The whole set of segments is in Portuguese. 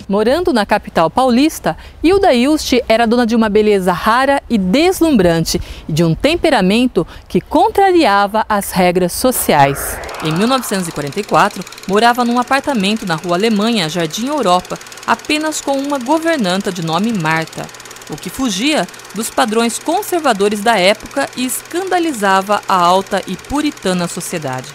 Morando na capital paulista, Hilda Ilst era dona de uma beleza rara e deslumbrante e de um temperamento que contrariava as regras sociais. Em 1944, morava num apartamento na Rua Alemanha, Jardim Europa, apenas com uma governanta de nome Marta, o que fugia dos padrões conservadores da época e escandalizava a alta e puritana sociedade.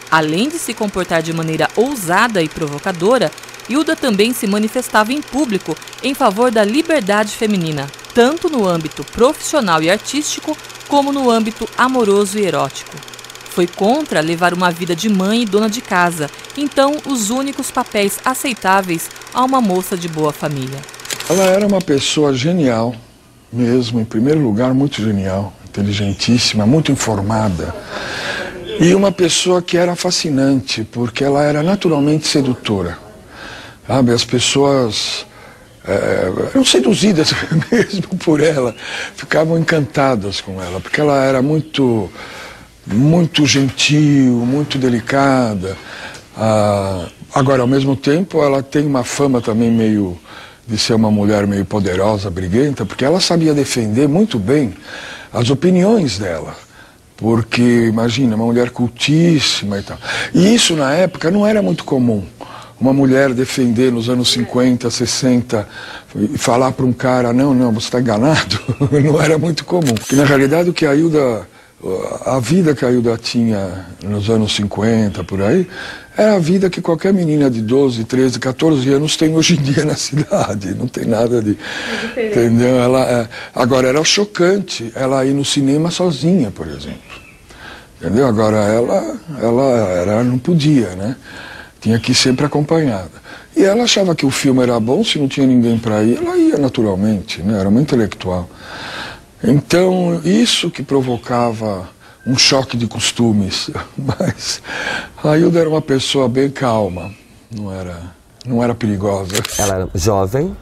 Além de se comportar de maneira ousada e provocadora, Hilda também se manifestava em público em favor da liberdade feminina, tanto no âmbito profissional e artístico, como no âmbito amoroso e erótico. Foi contra levar uma vida de mãe e dona de casa, então os únicos papéis aceitáveis a uma moça de boa família. Ela era uma pessoa genial, mesmo, em primeiro lugar, muito genial, inteligentíssima, muito informada. E uma pessoa que era fascinante, porque ela era naturalmente sedutora. Sabe, as pessoas eram seduzidas mesmo por ela, ficavam encantadas com ela, porque ela era muito gentil, muito delicada. Agora, ao mesmo tempo, ela tem uma fama também de ser uma mulher meio poderosa, briguenta, porque ela sabia defender muito bem as opiniões dela. Porque, imagina, uma mulher cultíssima e tal. E isso, na época, não era muito comum. Uma mulher defender nos anos 50, 60, e falar para um cara, não, você está enganado, não era muito comum. E, na realidade, a vida que a Hilda tinha nos anos 50, por aí, era a vida que qualquer menina de 12, 13, 14 anos tem hoje em dia na cidade. Não tem nada de... Entendeu? Agora, era chocante ela ir no cinema sozinha, por exemplo. Entendeu? Agora, ela não podia, né? Tinha que ir sempre acompanhada. E ela achava que o filme era bom, se não tinha ninguém para ir, ela ia naturalmente, né? Era uma intelectual. Então, isso que provocava um choque de costumes. Mas a Hilda era uma pessoa bem calma, não era perigosa. Ela era jovem,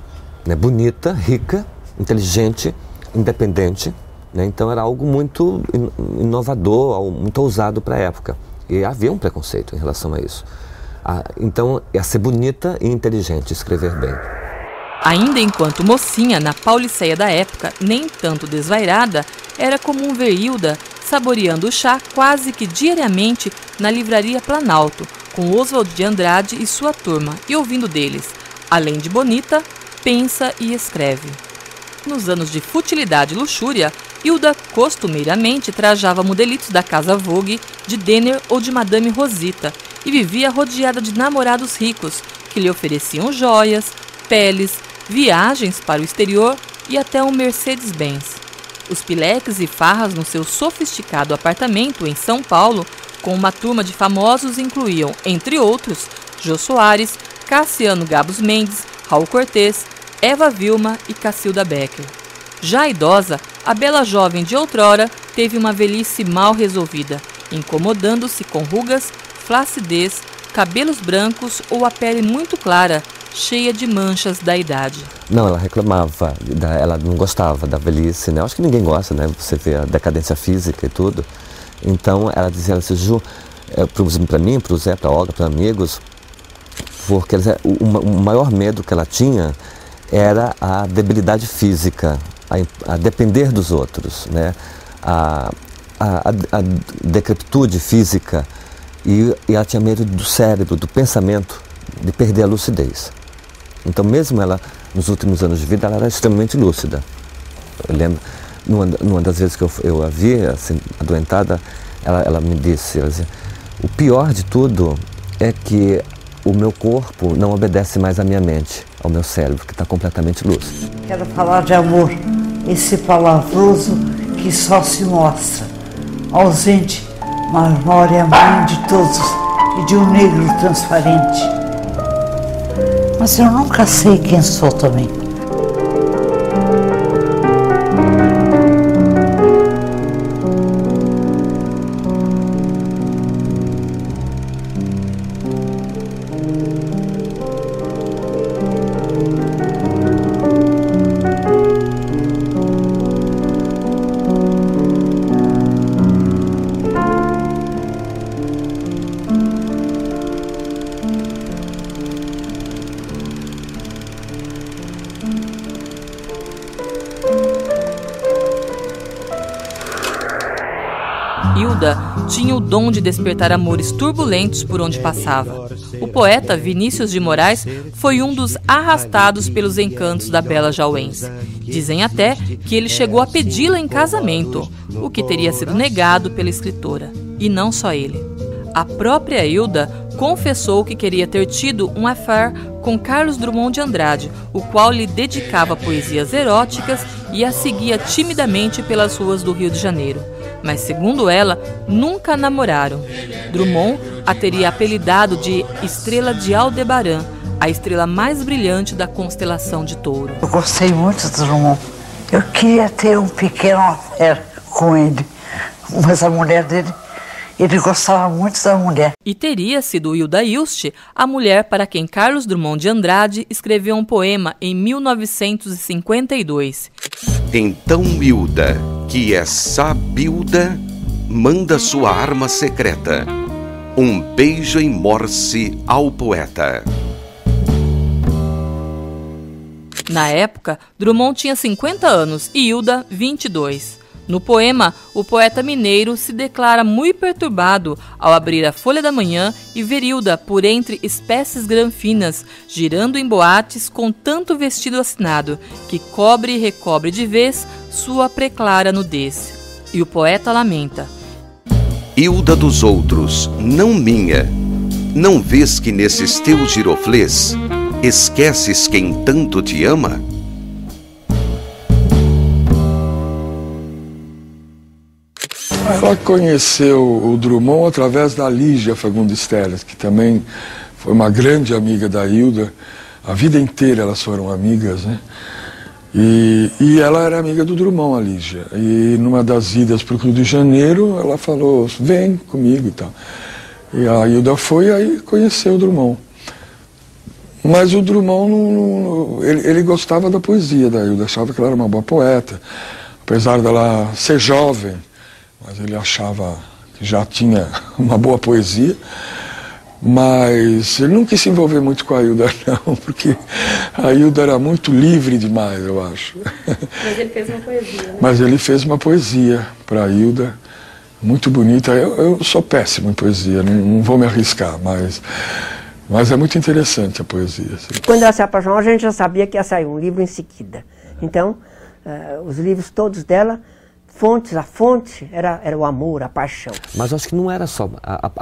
né, bonita, rica, inteligente, independente, né? Então era algo muito inovador, muito ousado para a época. E havia um preconceito em relação a isso. Então, é ser bonita e inteligente, escrever bem. Ainda enquanto mocinha na Pauliceia da época, nem tanto desvairada, era comum ver Hilda saboreando o chá quase que diariamente na Livraria Planalto, com Oswald de Andrade e sua turma, e ouvindo deles, além de bonita, pensa e escreve. Nos anos de futilidade e luxúria, Hilda costumeiramente trajava modelitos da Casa Vogue, de Denner ou de Madame Rosita, e vivia rodeada de namorados ricos, que lhe ofereciam joias, peles, viagens para o exterior e até um Mercedes-Benz. Os pileques e farras no seu sofisticado apartamento em São Paulo, com uma turma de famosos, incluíam, entre outros, Jô Soares, Cassiano Gabos Mendes, Raul Cortez, Eva Vilma e Cacilda Becker. Já idosa, a bela jovem de outrora teve uma velhice mal resolvida, incomodando-se com rugas, flacidez, cabelos brancos ou a pele muito clara, cheia de manchas da idade. Não, ela reclamava, ela não gostava da velhice, né? Acho que ninguém gosta, né? Você vê a decadência física e tudo. Então ela dizia assim, Ju, para mim, para o Zé, para a Olga, para amigos, porque o maior medo que ela tinha era a debilidade física, a depender dos outros, né? A decrepitude física. E ela tinha medo do cérebro, do pensamento, de perder a lucidez. Então, mesmo ela, nos últimos anos de vida, ela era extremamente lúcida. Eu lembro, numa das vezes que eu a vi, assim, adoentada, ela me disse, o pior de tudo é que o meu corpo não obedece mais à minha mente, ao meu cérebro, que está completamente lúcido. Quero falar de amor, esse palavroso que só se mostra ausente, mas mora é a mãe de todos e de um negro transparente. Mas eu nunca sei quem sou também. Hilda tinha o dom de despertar amores turbulentos por onde passava. O poeta Vinícius de Moraes foi um dos arrastados pelos encantos da bela jauense. Dizem até que ele chegou a pedi-la em casamento, o que teria sido negado pela escritora. E não só ele. A própria Hilda confessou que queria ter tido um affair com Carlos Drummond de Andrade, o qual lhe dedicava poesias eróticas e a seguia timidamente pelas ruas do Rio de Janeiro. Mas, segundo ela, nunca namoraram. Drummond a teria apelidado de Estrela de Aldebaran, a estrela mais brilhante da constelação de Touro. Eu gostei muito do Drummond. Eu queria ter um pequeno affair com ele, mas a mulher dele... Ele gostava muito da mulher. E teria sido Hilda Ilst a mulher para quem Carlos Drummond de Andrade escreveu um poema em 1952. Então Hilda, que é sabilda, manda sua arma secreta, um beijo em Morse ao poeta. Na época, Drummond tinha 50 anos e Hilda 22. No poema, o poeta mineiro se declara muito perturbado ao abrir a Folha da Manhã e ver Hilda por entre espécies granfinas, girando em boates com tanto vestido assinado, que cobre e recobre de vez sua preclara nudez. E o poeta lamenta: Hilda dos outros, não minha, não vês que nesses teus giroflês esqueces quem tanto te ama? Ela conheceu o Drummond através da Lígia Fagundes Telles, que também foi uma grande amiga da Hilda. A vida inteira elas foram amigas, né? E ela era amiga do Drummond, a Lígia. E numa das idas para o Rio de Janeiro, ela falou, vem comigo e tal. E a Hilda foi e aí conheceu o Drummond. Mas o Drummond, ele gostava da poesia da Hilda, achava que ela era uma boa poeta. Apesar dela ser jovem, mas ele achava que já tinha uma boa poesia. Mas ele não quis se envolver muito com a Hilda, não, porque a Hilda era muito livre demais, eu acho. Mas ele fez uma poesia, né? Mas ele fez uma poesia para a Hilda, muito bonita. Eu sou péssimo em poesia, não vou me arriscar, mas é muito interessante a poesia. Assim. Quando ela se apaixonou, a gente já sabia que ia sair um livro em seguida. Então, os livros todos dela... A fonte era o amor, a paixão. Mas eu acho que não era só,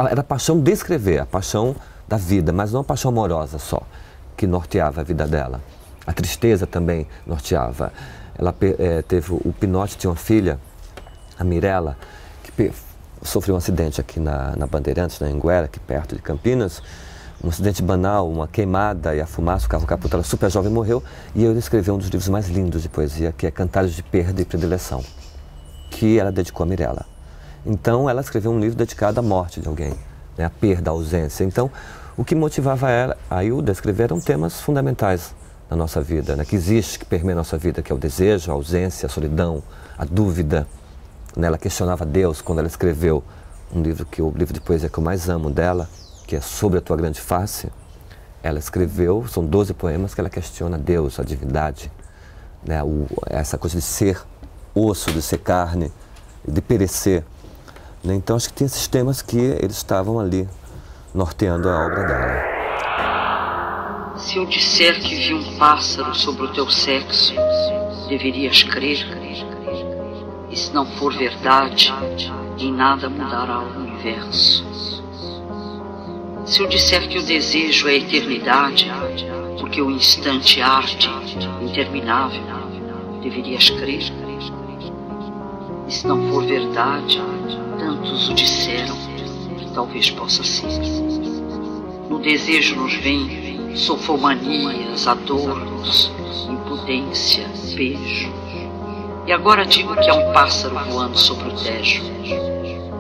era a paixão de escrever, a paixão da vida, mas não a paixão amorosa só, que norteava a vida dela. A tristeza também norteava. Ela teve, o Pinote tinha uma filha, a Mirella, que sofreu um acidente aqui na Bandeirantes, na Anguera, aqui perto de Campinas, um acidente banal, uma queimada e a fumaça, o carro capotou, ela super jovem morreu, e ele escreveu um dos livros mais lindos de poesia, que é Cantares de Perda e Predileção, que ela dedicou a Mirella. Então, ela escreveu um livro dedicado à morte de alguém, né, à perda, à ausência. Então, o que motivava ela, a Hilda, a escrever eram temas fundamentais na nossa vida, né, que existe, que permeia a nossa vida, que é o desejo, a ausência, a solidão, a dúvida. Né, ela questionava Deus quando ela escreveu um livro, o livro de poesia que eu mais amo dela, que é Sobre a Tua Grande Face. Ela escreveu, são 12 poemas que ela questiona Deus, a divindade, né, essa coisa de ser osso, de ser carne, de perecer. Né? Então acho que tem esses temas que eles estavam ali norteando a obra dela. Se eu disser que vi um pássaro sobre o teu sexo, deverias crer. E se não for verdade, em nada mudará o universo. Se eu disser que o desejo é a eternidade, porque o instante arde, interminável, deverias crer. E se não for verdade, tantos o disseram, que talvez possa ser. No desejo nos vem sofomanias, adornos, impudência, beijo. E agora digo que há um pássaro voando sobre o Tejo,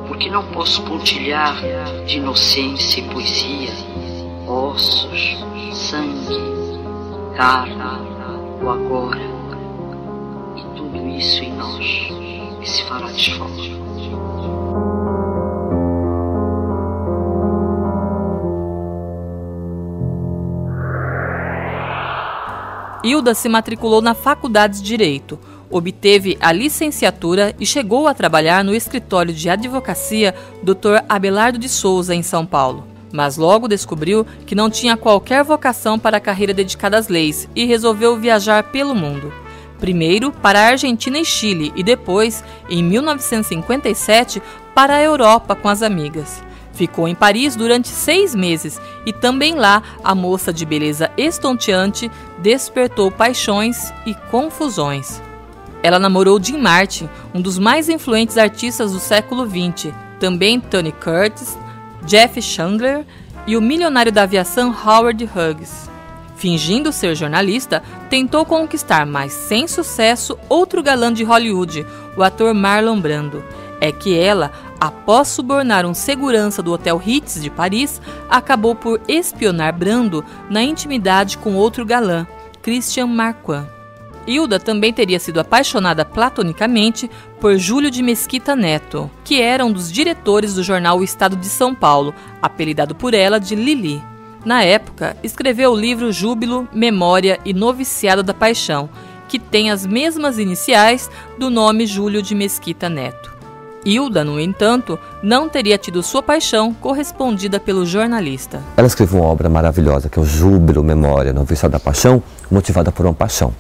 porque não posso pontilhar de inocência e poesia, ossos, sangue, carne, o agora, e tudo isso em nós que se fará desforre. Hilda se matriculou na Faculdade de Direito. obteve a licenciatura e chegou a trabalhar no escritório de advocacia Dr. Abelardo de Souza, em São Paulo. Mas logo descobriu que não tinha qualquer vocação para a carreira dedicada às leis e resolveu viajar pelo mundo. Primeiro para a Argentina e Chile e depois, em 1957, para a Europa com as amigas. Ficou em Paris durante 6 meses e também lá a moça de beleza estonteante despertou paixões e confusões. Ela namorou Jim Martin, um dos mais influentes artistas do século XX, também Tony Curtis, Jeff Chandler e o milionário da aviação Howard Hughes. Fingindo ser jornalista, tentou conquistar, mas sem sucesso, outro galã de Hollywood, o ator Marlon Brando. É que ela, após subornar um segurança do Hotel Ritz de Paris, acabou por espionar Brando na intimidade com outro galã, Christian Marquand. Hilda também teria sido apaixonada platonicamente por Júlio de Mesquita Neto, que era um dos diretores do jornal O Estado de São Paulo, apelidado por ela de Lili. Na época, escreveu o livro Júbilo, Memória e Noviciado da Paixão, que tem as mesmas iniciais do nome Júlio de Mesquita Neto. Hilda, no entanto, não teria tido sua paixão correspondida pelo jornalista. Ela escreveu uma obra maravilhosa, que é o Júbilo, Memória, Noviciado da Paixão, motivada por uma paixão.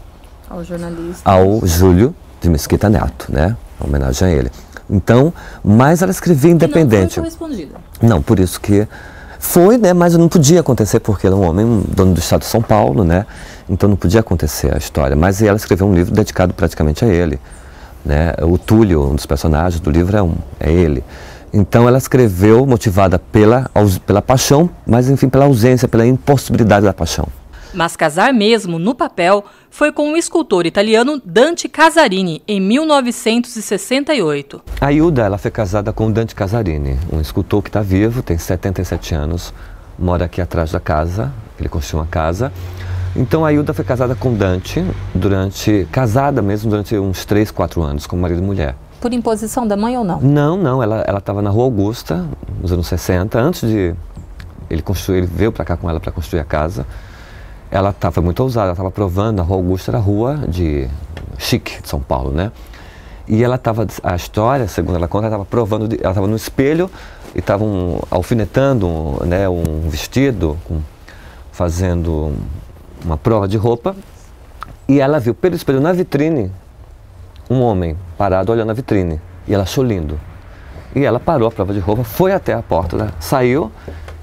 Ao jornalista. Ao Júlio de Mesquita Neto, né? Uma homenagem a ele. Então, mas ela escrevia independente. Não foi correspondida. Não, por isso que foi, né? Mas não podia acontecer porque ele é um homem, um dono do estado de São Paulo, né? Então não podia acontecer a história. Mas ela escreveu um livro dedicado praticamente a ele. Né? O Túlio, um dos personagens do livro, é ele. Então ela escreveu motivada pela paixão, mas enfim pela ausência, pela impossibilidade da paixão. Mas casar mesmo, no papel, foi com o escultor italiano Dante Casarini, em 1968. A Hilda, ela foi casada com Dante Casarini, um escultor que está vivo, tem 77 anos, mora aqui atrás da casa, ele construiu uma casa. Então a Hilda foi casada com Dante, casada mesmo durante uns 3, 4 anos, como marido e mulher. Por imposição da mãe ou não? Não, ela estava na Rua Augusta, nos anos 60, antes de ele veio para cá com ela para construir a casa. Ela foi muito ousada, ela estava provando, a Rua Augusta era a rua de chique de São Paulo, né? E ela estava, a história, segundo ela conta, ela estava provando, ela estava no espelho e estava alfinetando um vestido, fazendo uma prova de roupa, e ela viu pelo espelho na vitrine um homem parado olhando a vitrine, e ela achou lindo. E ela parou a prova de roupa, foi até a porta, saiu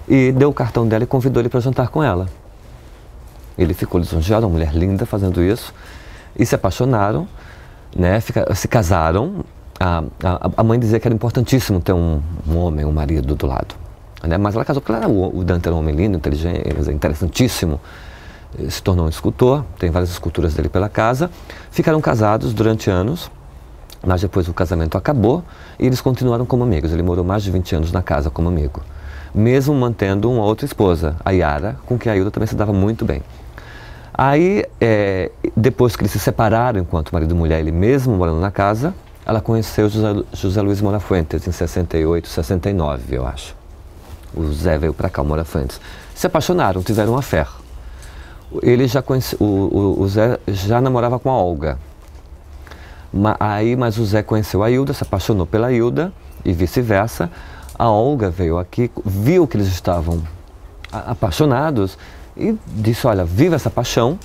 e deu o cartão dela e convidou ele para jantar com ela. Ele ficou lisonjeado, uma mulher linda fazendo isso, e se apaixonaram, né, se casaram. A mãe dizia que era importantíssimo ter um homem, um marido do lado, né? Mas ela casou porque o Dante era um homem lindo, inteligente, interessantíssimo. Se tornou um escultor, tem várias esculturas dele pela casa. Ficaram casados durante anos, mas depois o casamento acabou e eles continuaram como amigos. Ele morou mais de 20 anos na casa como amigo, mesmo mantendo uma outra esposa, a Yara, com quem a Hilda também se dava muito bem. Aí, depois que eles se separaram enquanto marido e mulher, ele mesmo morando na casa, ela conheceu José Luiz Moura Fuentes em 68, 69, eu acho. O Zé veio para cá, o Moura Fuentes. Se apaixonaram, tiveram uma fé. Ele já conhecia, o Zé já namorava com a Olga. Mas o Zé conheceu a Hilda, se apaixonou pela Hilda e vice-versa. A Olga veio aqui, viu que eles estavam apaixonados e disse, olha, viva essa paixão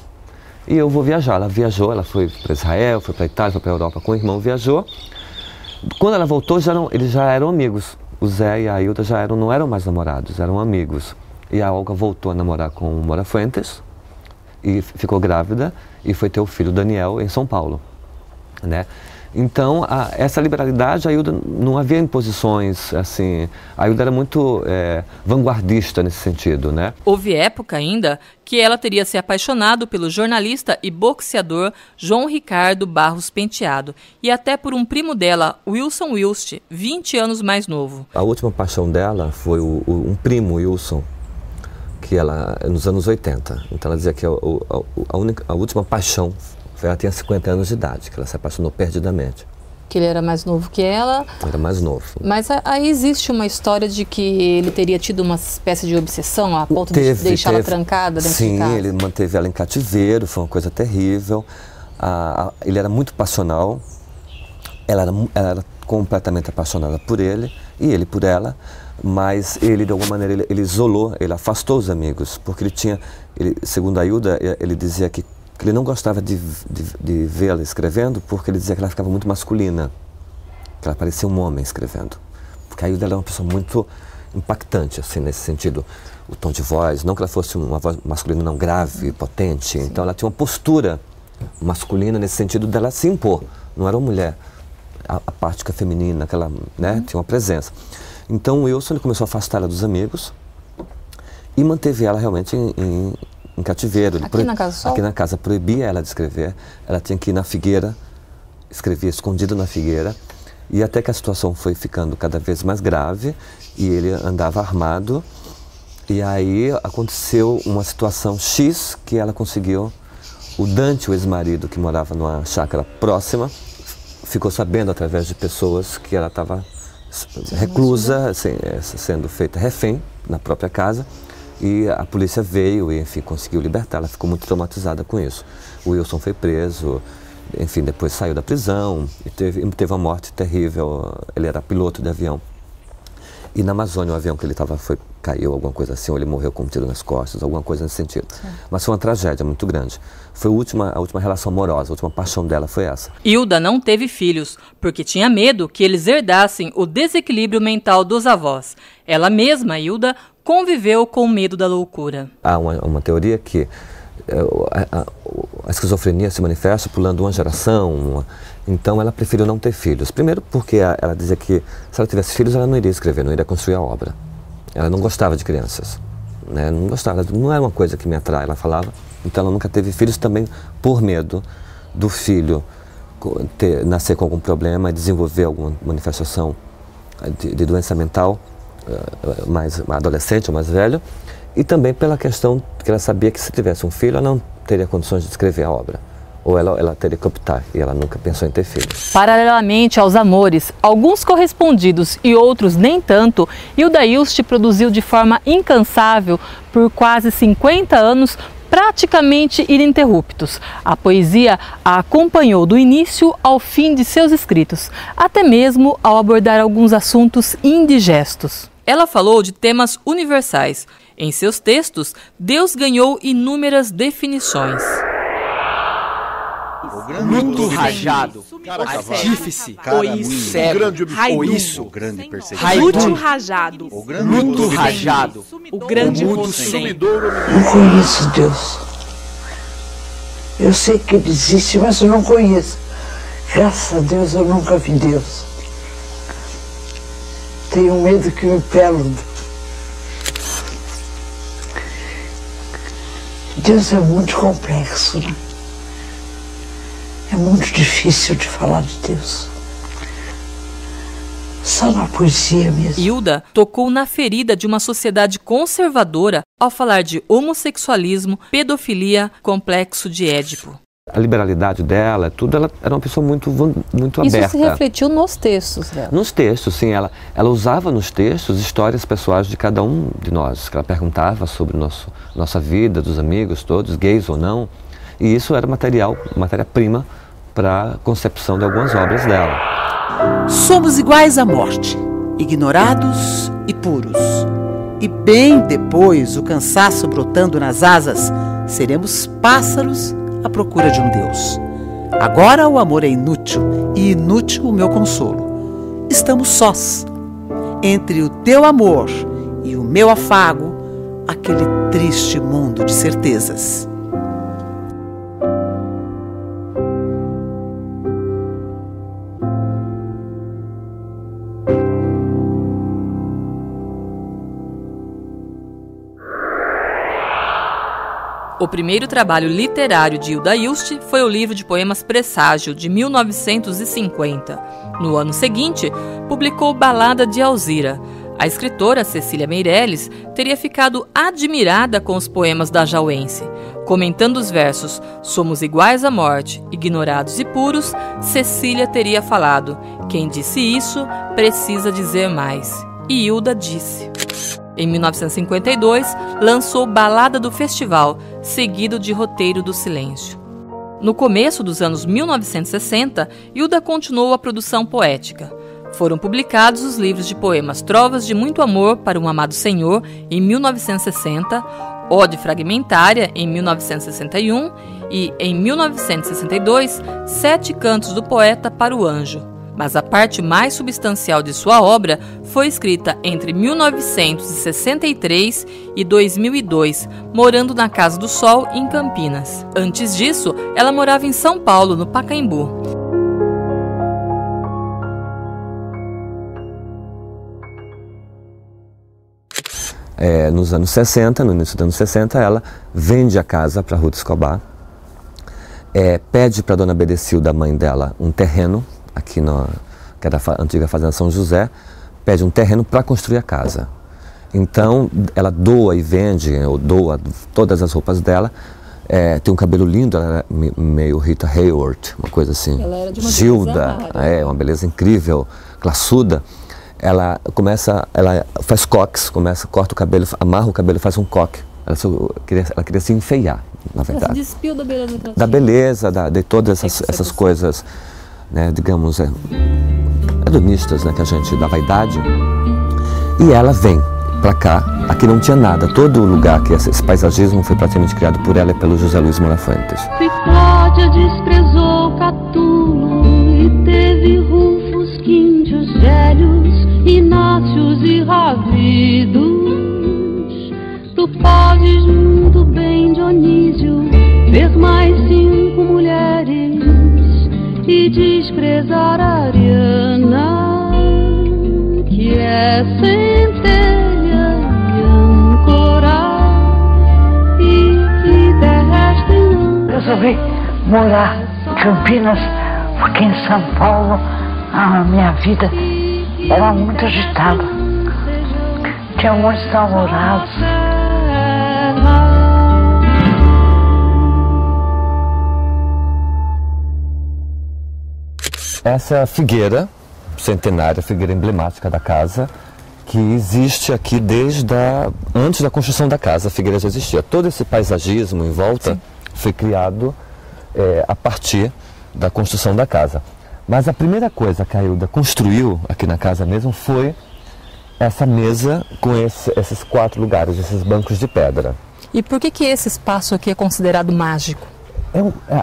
e eu vou viajar. Ela viajou, ela foi para Israel, foi para Itália, foi para a Europa com o irmão, viajou. Quando ela voltou, eles já eram amigos. O Zé e a Hilda não eram mais namorados, eram amigos. E a Olga voltou a namorar com o Moura Fuentes e ficou grávida e foi ter o filho Daniel em São Paulo, né? Então, essa liberalidade, a Hilda não havia imposições, assim, a Hilda era muito vanguardista nesse sentido, né? Houve época ainda que ela teria se apaixonado pelo jornalista e boxeador João Ricardo Barros Penteado e até por um primo dela, Wilson Wilst, 20 anos mais novo. A última paixão dela foi um primo, Wilson, que ela, nos anos 80, então ela dizia que a última paixão, ela tinha 50 anos de idade, que ela se apaixonou perdidamente. Que ele era mais novo que ela. Era mais novo. Mas aí existe uma história de que ele teria tido uma espécie de obsessão a ponto de deixá-la trancada dentro de casa. Sim, ele manteve ela em cativeiro, foi uma coisa terrível. Ele era muito passional, ela era completamente apaixonada por ele e ele por ela, mas ele, de alguma maneira, ele isolou, ele afastou os amigos, porque segundo a Hilda, ele dizia que ele não gostava de vê-la escrevendo, porque ele dizia que ela ficava muito masculina, que ela parecia um homem escrevendo. Porque a Hilda era uma pessoa muito impactante, assim, nesse sentido. O tom de voz, não que ela fosse uma voz masculina não grave, potente, sim. Então ela tinha uma postura masculina nesse sentido dela se impor, não era uma mulher apática feminina, aquela, né, tinha uma presença. Então o Wilson ele começou a afastá-la dos amigos e manteve ela realmente em cativeiro. Aqui na Casa Sol? Aqui na casa, proibia ela de escrever, ela tinha que ir na figueira, escrevia escondida na figueira, e até que a situação foi ficando cada vez mais grave e ele andava armado, e aí aconteceu uma situação X que ela conseguiu. O Dante, o ex-marido que morava numa chácara próxima, ficou sabendo através de pessoas que ela estava reclusa, sendo feita refém na própria casa, e a polícia veio e, enfim, conseguiu libertar. Ela ficou muito traumatizada com isso. O Wilson foi preso, enfim, depois saiu da prisão e teve uma morte terrível. Ele era piloto de avião. E na Amazônia, o avião que ele estava caiu, alguma coisa assim, ou ele morreu com um tiro nas costas, alguma coisa nesse sentido. Sim. Mas foi uma tragédia muito grande. Foi a última relação amorosa, a última paixão dela foi essa. Hilda não teve filhos, porque tinha medo que eles herdassem o desequilíbrio mental dos avós. Ela mesma, Hilda, conviveu com o medo da loucura. Há uma teoria que a esquizofrenia se manifesta pulando uma geração, então ela preferiu não ter filhos. Primeiro porque ela dizia que se ela tivesse filhos ela não iria escrever, não iria construir a obra. Ela não gostava de crianças, né? Não gostava, não era uma coisa que me atrai, ela falava. Então ela nunca teve filhos também por medo do filho nascer com algum problema e desenvolver alguma manifestação de doença mental, mais adolescente ou mais velho. E também pela questão que ela sabia que se tivesse um filho, ela não teria condições de escrever a obra. Ou ela teria que optar, e ela nunca pensou em ter filhos. Paralelamente aos amores, alguns correspondidos e outros nem tanto, Hilda Ilst produziu de forma incansável por quase 50 anos, praticamente ininterruptos. A poesia a acompanhou do início ao fim de seus escritos, até mesmo ao abordar alguns assuntos indigestos. Ela falou de temas universais. Em seus textos, Deus ganhou inúmeras definições. Luto rajado, artífice, oicero, oiço, luto rajado, luto rajado, o grande você. Não conheço Deus. Eu sei que Ele existe, mas eu não conheço. Graças a Deus eu nunca vi Deus. Tenho medo que me perde. Deus é muito complexo, né? É muito difícil de falar de Deus. Só na poesia mesmo. Hilda tocou na ferida de uma sociedade conservadora ao falar de homossexualismo, pedofilia, complexo de Édipo. A liberalidade dela, tudo, ela era uma pessoa muito aberta. Isso se refletiu nos textos dela? Nos textos, sim. Ela usava nos textos histórias pessoais de cada um de nós, que ela perguntava sobre nossa vida, dos amigos todos, gays ou não. E isso era matéria-prima para a concepção de algumas obras dela. Somos iguais à morte, ignorados e puros. E bem depois, o cansaço brotando nas asas, seremos pássaros à procura de um Deus. Agora o amor é inútil, e inútil o meu consolo. Estamos sós. Entre o teu amor e o meu afago, aquele triste mundo de certezas. O primeiro trabalho literário de Hilda Ilst foi o livro de poemas Presságio, de 1950. No ano seguinte, publicou Balada de Alzira. A escritora Cecília Meirelles teria ficado admirada com os poemas da jauense. Comentando os versos "Somos iguais à morte, ignorados e puros", Cecília teria falado: "Quem disse isso precisa dizer mais." E Hilda disse. Em 1952, lançou Balada do Festival, seguido de Roteiro do Silêncio. No começo dos anos 1960, Hilda continuou a produção poética. Foram publicados os livros de poemas Trovas de Muito Amor para um Amado Senhor, em 1960, Ode Fragmentária, em 1961 e, em 1962, 7 Cantos do Poeta para o Anjo. Mas a parte mais substancial de sua obra foi escrita entre 1963 e 2002, morando na Casa do Sol, em Campinas. Antes disso, ela morava em São Paulo, no Pacaembu. Nos anos 60, no início dos anos 60, ela vende a casa para Ruth Escobar, pede para a dona Bedecilda, mãe dela, um terreno, aqui que era a antiga Fazenda São José, pede um terreno para construir a casa. Então, ela doa e vende, ou doa todas as roupas dela. Tem um cabelo lindo, ela era meio Rita Hayworth, uma coisa assim. Ela era de uma Gilda, uma beleza incrível, classuda. Ela faz coques, corta o cabelo, amarra o cabelo, faz um coque. Ela queria se enfeiar, na verdade. Ela se despiu da beleza que ela da beleza, de todas essas coisas, né, digamos, hedonistas, né, que a gente, da vaidade. E ela vem para cá, aqui não tinha nada, todo lugar que esse paisagismo foi praticamente criado por ela e pelo José Luiz Moura Fuentes. Cláudia desprezou Catulo e teve Rufus, Quíntios, Gélios, Inácios e Ravidos. Tu podes muito bem, Dionísio, ver mais 5 mulheres e desprezar a Ariana, que é centelha e âncora e que terrestre não. Resolvi morar em Campinas, porque em São Paulo a minha vida era muito agitada. Tinha muitos namorados. Essa figueira centenária, figueira emblemática da casa, que existe aqui antes da construção da casa, a figueira já existia. Todo esse paisagismo em volta foi criado a partir da construção da casa. Mas a primeira coisa que a Hilda construiu aqui na casa mesmo foi essa mesa com esses 4 lugares, esses bancos de pedra. E por que esse espaço aqui é considerado mágico?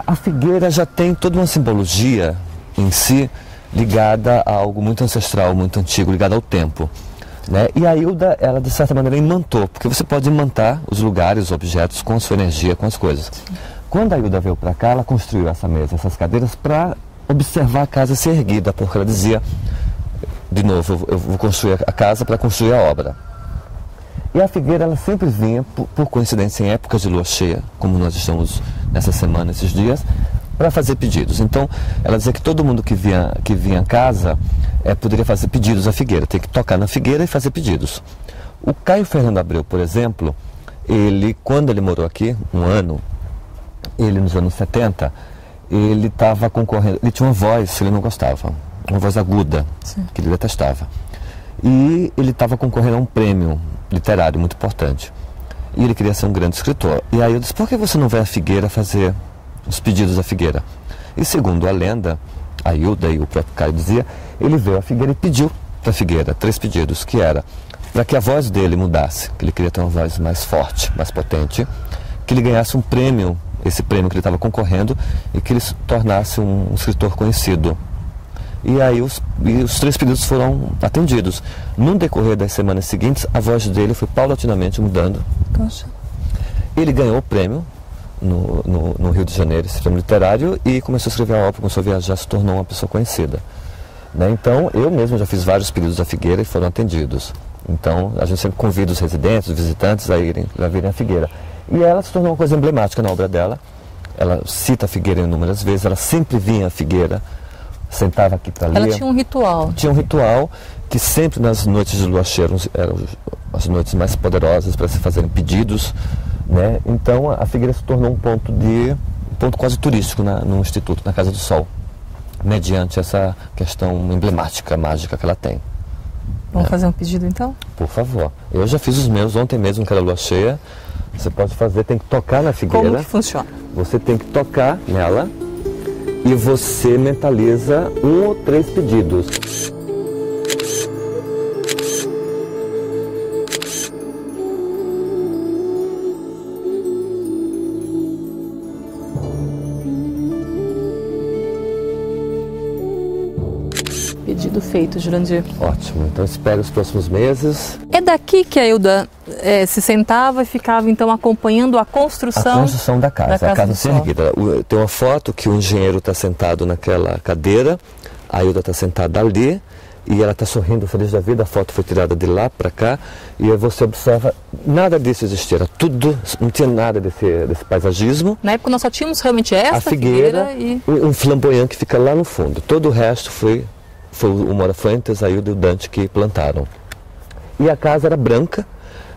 A figueira já tem toda uma simbologia em si ligada a algo muito ancestral, muito antigo, ligada ao tempo, né? E a Hilda, ela de certa maneira imantou, porque você pode imantar os lugares, os objetos com a sua energia, com as coisas. Quando a Hilda veio para cá, ela construiu essa mesa, essas cadeiras, para observar a casa ser erguida, porque ela dizia, de novo, eu vou construir a casa para construir a obra. E a figueira, ela sempre vinha, por coincidência, em épocas de lua cheia, como nós estamos nessa semana, esses dias, para fazer pedidos. Então, ela dizia que todo mundo que vinha à casa poderia fazer pedidos à figueira, tem que tocar na figueira e fazer pedidos. O Caio Fernando Abreu, por exemplo, quando ele morou aqui, um ano, nos anos 70, ele estava concorrendo, ele tinha uma voz que ele não gostava, uma voz aguda, que ele detestava. E ele estava concorrendo a um prêmio literário muito importante. E ele queria ser um grande escritor. E aí eu disse, por que você não vai à figueira fazer os pedidos da figueira? E segundo a lenda, a Hilda e o próprio Caio dizia, ele veio à figueira e pediu para a figueira 3 pedidos, que era para que a voz dele mudasse, que ele queria ter uma voz mais forte, mais potente, que ele ganhasse um prêmio, esse prêmio que ele estava concorrendo, e que ele se tornasse um escritor conhecido. E aí os 3 pedidos foram atendidos. No decorrer das semanas seguintes, a voz dele foi paulatinamente mudando. Poxa. Ele ganhou o prêmio no Rio de Janeiro, esse prêmio literário, e começou a escrever a obra, começou a viajar, se tornou uma pessoa conhecida, né? Então, eu mesmo já fiz vários pedidos da figueira e foram atendidos. Então, a gente sempre convida os residentes, os visitantes a virem à figueira. E ela se tornou uma coisa emblemática na obra dela. Ela cita a figueira inúmeras vezes, ela sempre vinha à figueira, sentava aqui para ler. Ela tinha um ritual. Tinha um ritual que sempre nas noites de lua cheia eram as noites mais poderosas para se fazerem pedidos, né? Então a figueira se tornou um ponto quase turístico no Instituto, na Casa do Sol, mediante essa questão emblemática, mágica que ela tem. Vamos fazer um pedido então? Por favor. Eu já fiz os meus ontem mesmo, que era lua cheia, Você pode fazer, tem que tocar na figueira. Como que funciona? Você tem que tocar nela e você mentaliza 1 ou 3 pedidos. Pedido feito, Jurandir. Ótimo, então espere os próximos meses. É daqui que a Hilda se sentava e ficava então acompanhando a construção da casa, a casa ser erguida. Tem uma foto que o engenheiro está sentado naquela cadeira, a Hilda está sentada ali e ela está sorrindo, feliz da vida. A foto foi tirada de lá para cá e aí você observa, nada disso existia, tudo, não tinha nada desse paisagismo. Na época nós só tínhamos realmente essa figueira e um flamboyant que fica lá no fundo. Todo o resto foi o Moura Fuentes, a Hilda e o Dante que plantaram. E a casa era branca,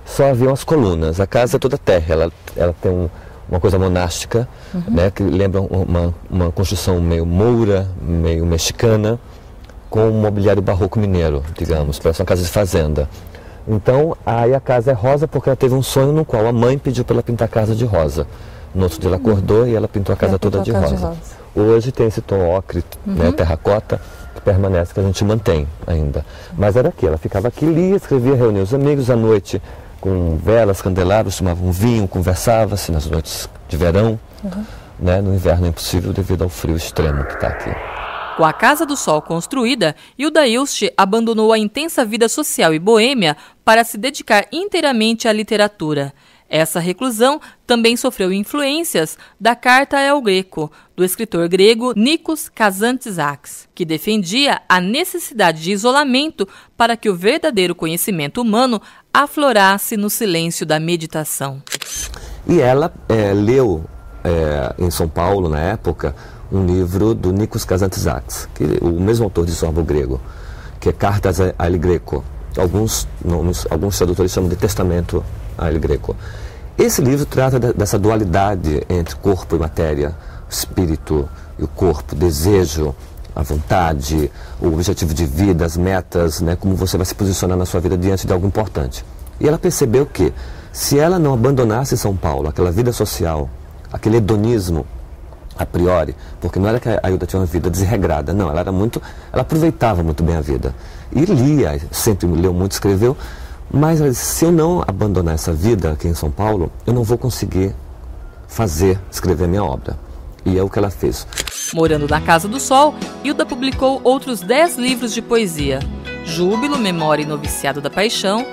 só havia umas colunas. A casa é toda terra, ela tem uma coisa monástica, né, que lembra uma construção meio moura, meio mexicana, com um mobiliário barroco mineiro, digamos, parece uma casa de fazenda. Então, aí a casa é rosa porque ela teve um sonho no qual a mãe pediu para ela pintar a casa de rosa. No outro dia ela acordou e ela pintou a casa toda de rosa. Hoje tem esse tom ocre, né, terracota, que permanece, que a gente mantém ainda. Mas era aqui, ela ficava aqui, lia, escrevia, reunia os amigos à noite com velas, candelabros, tomava um vinho, conversava-se nas noites de verão. Né, no inverno é impossível devido ao frio extremo que está aqui. Com a Casa do Sol construída, Hilda Ilst abandonou a intensa vida social e boêmia para se dedicar inteiramente à literatura. Essa reclusão também sofreu influências da Carta El Greco, do escritor grego Nikos Kazantzakis, que defendia a necessidade de isolamento para que o verdadeiro conhecimento humano aflorasse no silêncio da meditação. E ela leu em São Paulo, na época, um livro do Nikos Kazantzakis, o mesmo autor de Sorbo grego, que é Cartas El Greco. Alguns tradutores chamam de Testamento El Greco. Esse livro trata dessa dualidade entre corpo e matéria, o espírito e o corpo, o desejo, a vontade, o objetivo de vida, as metas, né, como você vai se posicionar na sua vida diante de algo importante. E ela percebeu que, se ela não abandonasse São Paulo, aquela vida social, aquele hedonismo, a priori, porque não era que a Hilda tinha uma vida desregrada, não, ela aproveitava muito bem a vida. E lia, sempre leu muito, escreveu, mas se eu não abandonar essa vida aqui em São Paulo, eu não vou conseguir escrever minha obra. E é o que ela fez. Morando na Casa do Sol, Hilda publicou outros 10 livros de poesia: Júbilo, Memória e Noviciado da Paixão,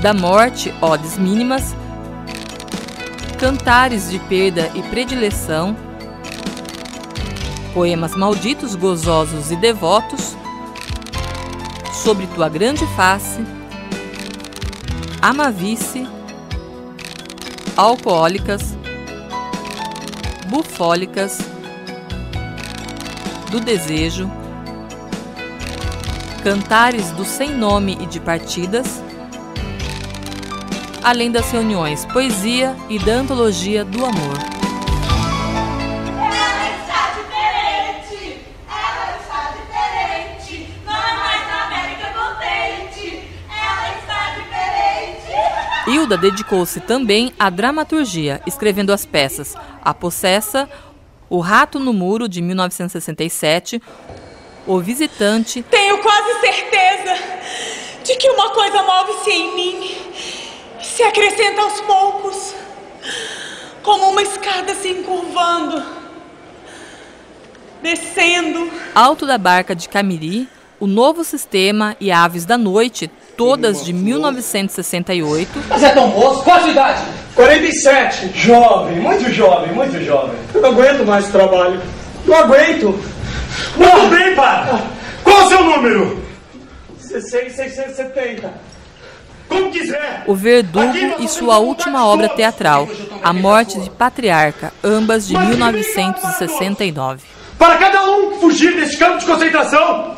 Da Morte, Odes Mínimas, Cantares de Perda e Predileção, Poemas Malditos, Gozosos e Devotos, Sobre Tua Grande Face, Amavice, Alcoólicas, Bufólicas, do Desejo, Cantares do Sem Nome e de Partidas, além das reuniões Poesia e da Antologia do Amor. Hilda dedicou-se também à dramaturgia, escrevendo as peças A Possessa, O Rato no Muro, de 1967, O Visitante... Tenho quase certeza de que uma coisa move-se em mim, se acrescenta aos poucos, como uma escada se encurvando, descendo. Alto da Barca de Camiri, O Novo Sistema e Aves da Noite, todas de 1968. Mas é tão moço, qual a sua idade? 47. Jovem, muito jovem, muito jovem. Eu não aguento mais o trabalho. Não aguento. Muito bem, pai. Qual o seu número? 670. Como quiser. O Verdugo e sua última obra teatral, A Morte de Patriarca, ambas de 1969. Para cada um fugir desse campo de concentração,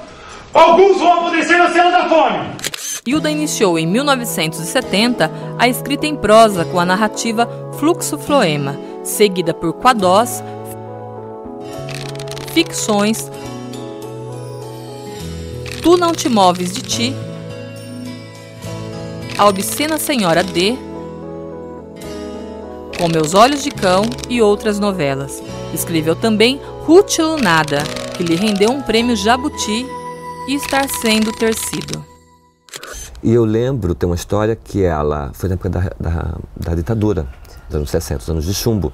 alguns vão apodrecer na cela da fome. Hilda iniciou em 1970 a escrita em prosa com a narrativa Fluxo Floema, seguida por quadós, ficções, Tu Não Te Moves de Ti, A Obscena Senhora D, com Meus Olhos de Cão e outras novelas. Escreveu também Ruth Lunada, que lhe rendeu um prêmio Jabuti e Estar Sendo Tercido. E eu lembro, tem uma história que ela foi na época da ditadura, dos anos 60, dos anos de chumbo.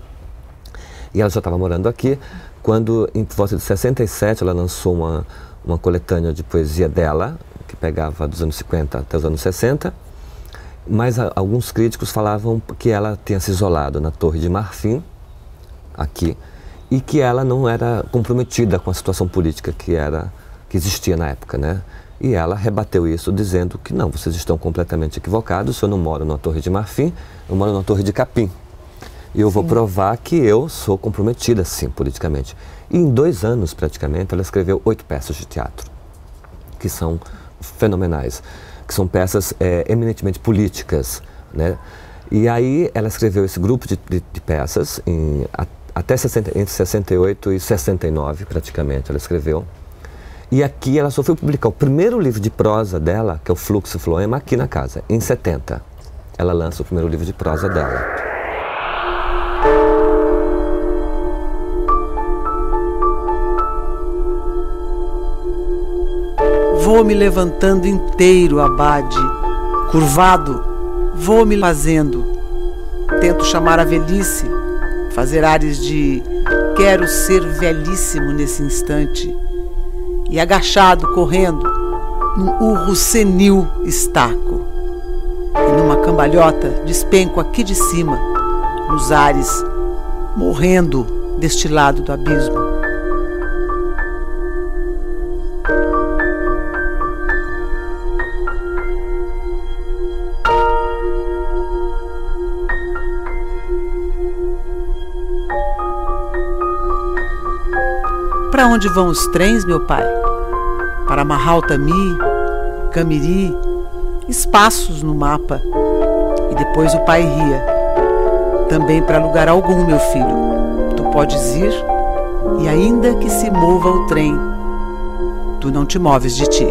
E ela já estava morando aqui, quando, em volta de 67, ela lançou uma coletânea de poesia dela, que pegava dos anos 50 até os anos 60. Mas alguns críticos falavam que ela tinha se isolado na Torre de Marfim, aqui, e que ela não era comprometida com a situação política que existia na época, né? E ela rebateu isso dizendo que não, vocês estão completamente equivocados, eu não moro na Torre de Marfim, eu moro na Torre de Capim. E eu vou provar que eu sou comprometida, sim, politicamente. E em 2 anos, praticamente, ela escreveu 8 peças de teatro, que são fenomenais, que são peças eminentemente políticas, né? E aí ela escreveu esse grupo de peças entre 68 e 69, praticamente, ela escreveu. E aqui ela só foi publicar o primeiro livro de prosa dela, que é o Fluxo Floema, aqui na casa, em 70. Ela lança o primeiro livro de prosa dela. Vou me levantando inteiro, abade, curvado, vou me fazendo. Tento chamar a velhice, fazer ares de quero ser velhíssimo nesse instante. E agachado, correndo, num urro senil estaco. E numa cambalhota despenco aqui de cima, nos ares, morrendo deste lado do abismo. Para onde vão os trens, meu pai? Para Mahaltami, Camiri, espaços no mapa. E depois o pai ria. Também para lugar algum, meu filho. Tu podes ir, e ainda que se mova o trem, tu não te moves de ti.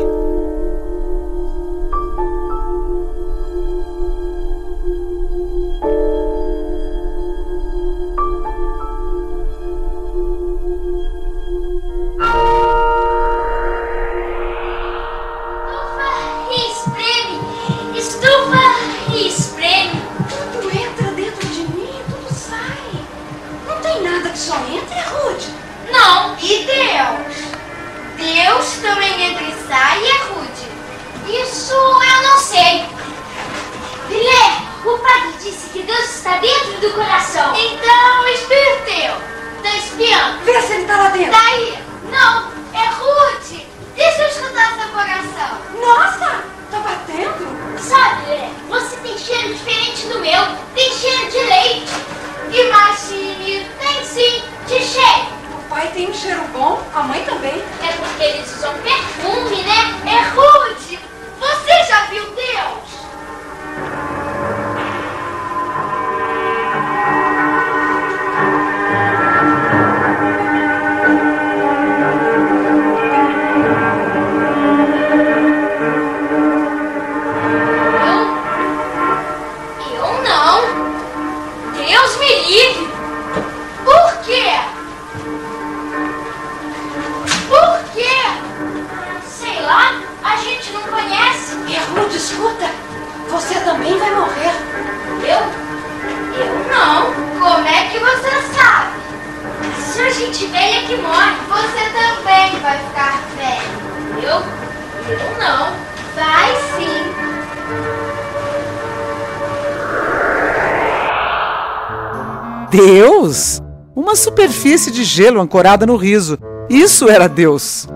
Deus? Uma superfície de gelo ancorada no riso. Isso era Deus.